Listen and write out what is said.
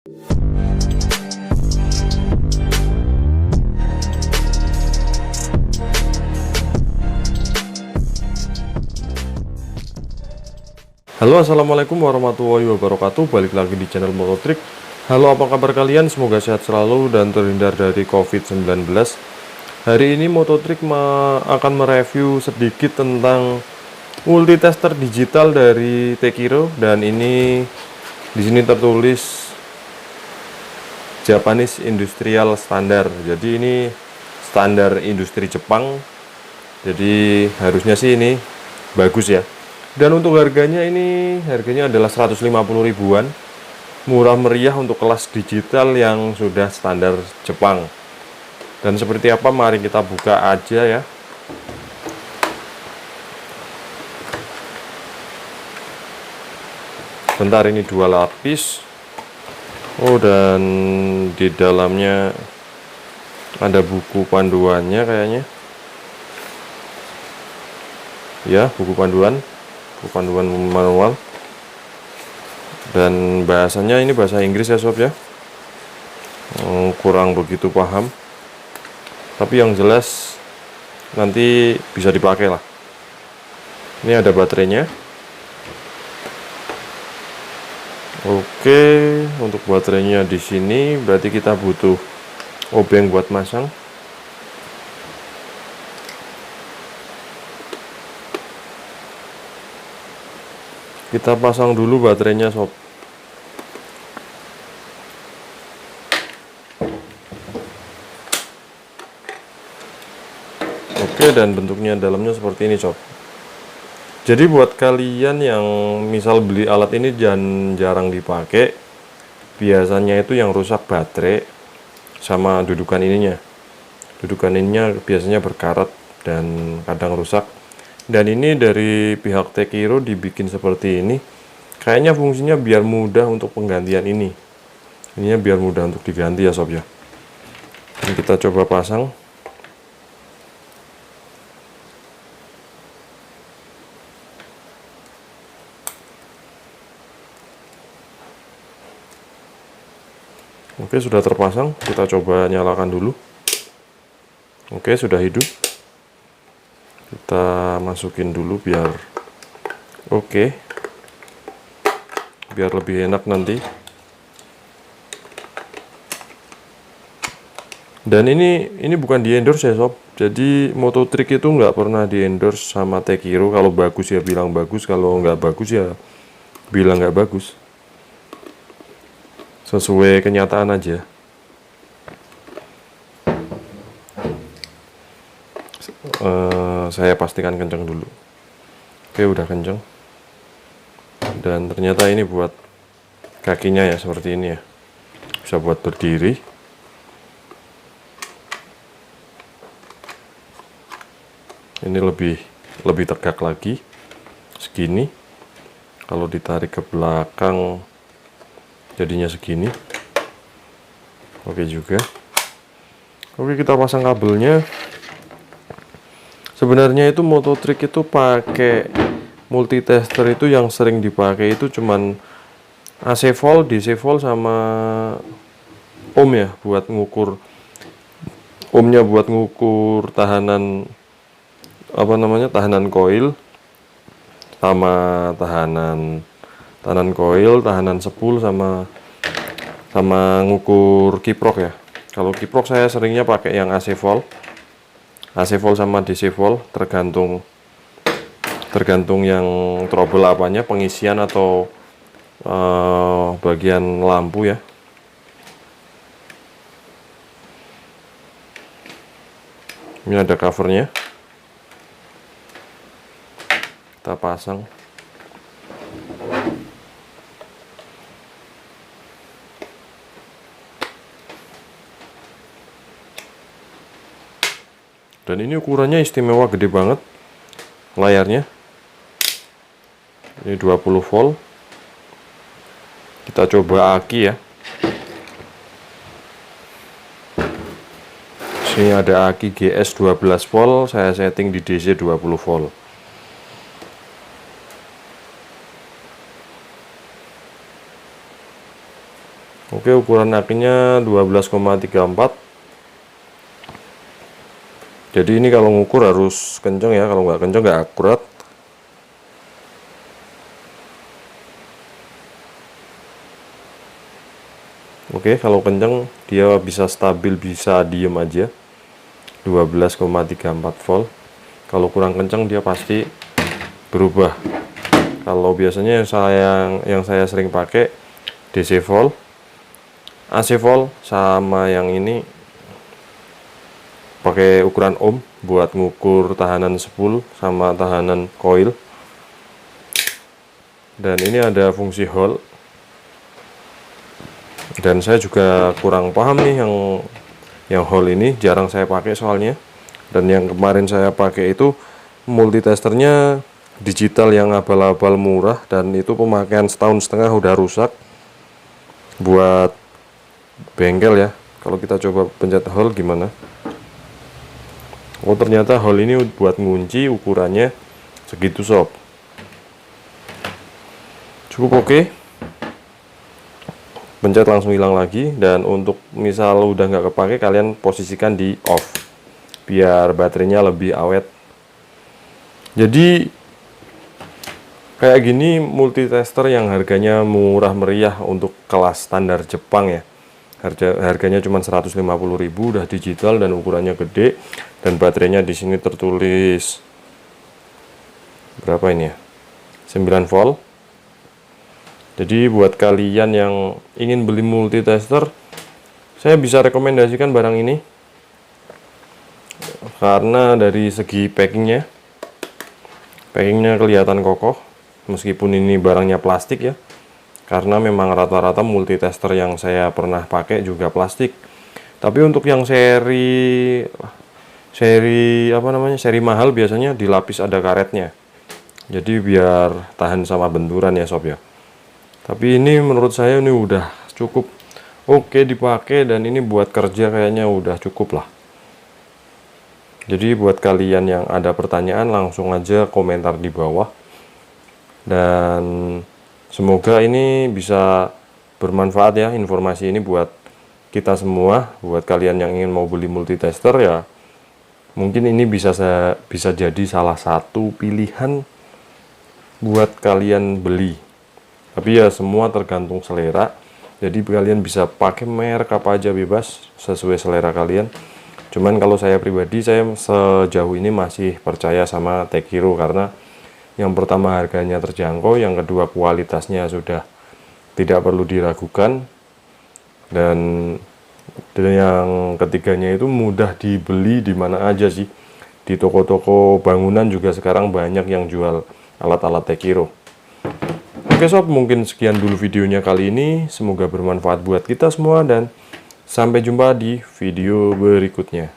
Halo, assalamualaikum warahmatullahi wabarakatuh. Balik lagi di channel Mototrik. Halo, apa kabar kalian? Semoga sehat selalu dan terhindar dari COVID-19. Hari ini Mototrik akan mereview sedikit tentang multitester digital dari Tekiro, dan ini di sini tertulis Japanese Industrial Standard. Jadi ini standar industri Jepang. Jadi harusnya sih ini bagus ya. Dan untuk harganya adalah 150 ribuan. Murah meriah untuk kelas digital yang sudah standar Jepang. Dan seperti apa, mari kita buka aja ya. Bentar, ini 2 lapis. Oh, dan di dalamnya ada buku panduannya kayaknya. Ya, buku panduan manual, dan bahasanya ini bahasa Inggris ya sob ya. Kurang begitu paham, tapi yang jelas nanti bisa dipakai lah. Ini ada baterainya. Oke, untuk baterainya di sini berarti kita butuh obeng buat masang. Kita pasang dulu baterainya sob. Oke, dan bentuknya dalamnya seperti ini sob. Jadi buat kalian yang misal beli alat ini dan jarang dipakai, biasanya itu yang rusak baterai sama dudukan ininya. Dudukan ininya biasanya berkarat dan kadang rusak. Dan ini dari pihak Tekiro dibikin seperti ini. Kayaknya fungsinya biar mudah untuk penggantian ini. Ininya biar mudah untuk diganti ya sob ya. Ini kita coba pasang. Oke, sudah terpasang. Kita coba nyalakan dulu. Oke, sudah hidup. Kita masukin dulu biar biar lebih enak nanti. Dan ini bukan di endorse ya sob. Jadi Mototrik itu nggak pernah di endorse sama Tekiro. Kalau bagus ya bilang bagus, kalau nggak bagus ya bilang nggak bagus. Sesuai kenyataan aja. Saya pastikan kenceng dulu. Oke, udah kenceng. Dan ternyata ini buat kakinya ya, seperti ini ya. Bisa buat berdiri. Ini lebih tegak lagi. Segini. Kalau ditarik ke belakang jadinya segini. Oke juga. Oke, kita pasang kabelnya. Sebenarnya itu Mototrik itu pakai multitester, itu yang sering dipakai itu cuman AC volt, DC volt sama ohm ya, buat ngukur ohmnya, buat ngukur tahanan tahanan koil sama tahanan koil, tahanan spool sama ngukur kiprok ya. Kalau kiprok saya seringnya pakai yang AC volt sama DC volt, tergantung yang trouble apanya, pengisian atau bagian lampu ya. Ini ada covernya, kita pasang. Dan ini ukurannya istimewa, gede banget layarnya. Ini 20 volt. Kita coba aki ya. Sini ada aki GS 12 volt, saya setting di DC 20 volt. Oke, ukuran akinya 12,34. Jadi ini kalau ngukur harus kenceng ya, kalau nggak kenceng nggak akurat. Oke, kalau kenceng dia bisa stabil, bisa diem aja 12,34 volt. Kalau kurang kenceng dia pasti berubah. Kalau biasanya yang saya sering pakai DC volt, AC volt, sama yang ini pakai ukuran ohm buat ngukur tahanan spool sama tahanan coil. Dan ini ada fungsi Hall. Dan saya juga kurang paham nih yang Hall ini, jarang saya pakai soalnya. Dan yang kemarin saya pakai itu multitesternya digital yang abal-abal murah, dan itu pemakaian setahun setengah udah rusak. Buat bengkel ya. Kalau kita coba pencet Hall gimana? Oh, ternyata Hall ini buat ngunci, ukurannya segitu sob. Cukup oke. Pencet langsung hilang lagi. Dan untuk misal udah nggak kepake, kalian posisikan di off biar baterainya lebih awet. Jadi kayak gini multitester yang harganya murah meriah untuk kelas standar Jepang ya. Harganya cuma 150.000, udah digital dan ukurannya gede, dan baterainya di sini tertulis berapa ini ya? 9 volt. Jadi buat kalian yang ingin beli multitester, saya bisa rekomendasikan barang ini. Karena dari segi packingnya kelihatan kokoh, meskipun ini barangnya plastik ya. Karena memang rata-rata multitester yang saya pernah pakai juga plastik. Tapi untuk yang seri apa namanya, seri mahal biasanya dilapis ada karetnya. Jadi biar tahan sama benturan ya sob ya. Tapi ini menurut saya ini udah cukup oke dipakai, dan ini buat kerja kayaknya udah cukup lah. Jadi buat kalian yang ada pertanyaan langsung aja komentar di bawah. Dan semoga ini bisa bermanfaat ya, informasi ini buat kita semua. Buat kalian yang ingin mau beli multitester ya, mungkin ini bisa jadi salah satu pilihan buat kalian beli. Tapi ya semua tergantung selera. Jadi kalian bisa pakai merek apa aja bebas sesuai selera kalian. Cuman kalau saya pribadi, saya sejauh ini masih percaya sama Tekiro, karena yang pertama harganya terjangkau, yang kedua kualitasnya sudah tidak perlu diragukan, dan yang ketiganya itu mudah dibeli di mana aja sih. Di toko-toko bangunan juga sekarang banyak yang jual alat-alat Tekiro. Oke sob, mungkin sekian dulu videonya kali ini. Semoga bermanfaat buat kita semua, dan sampai jumpa di video berikutnya.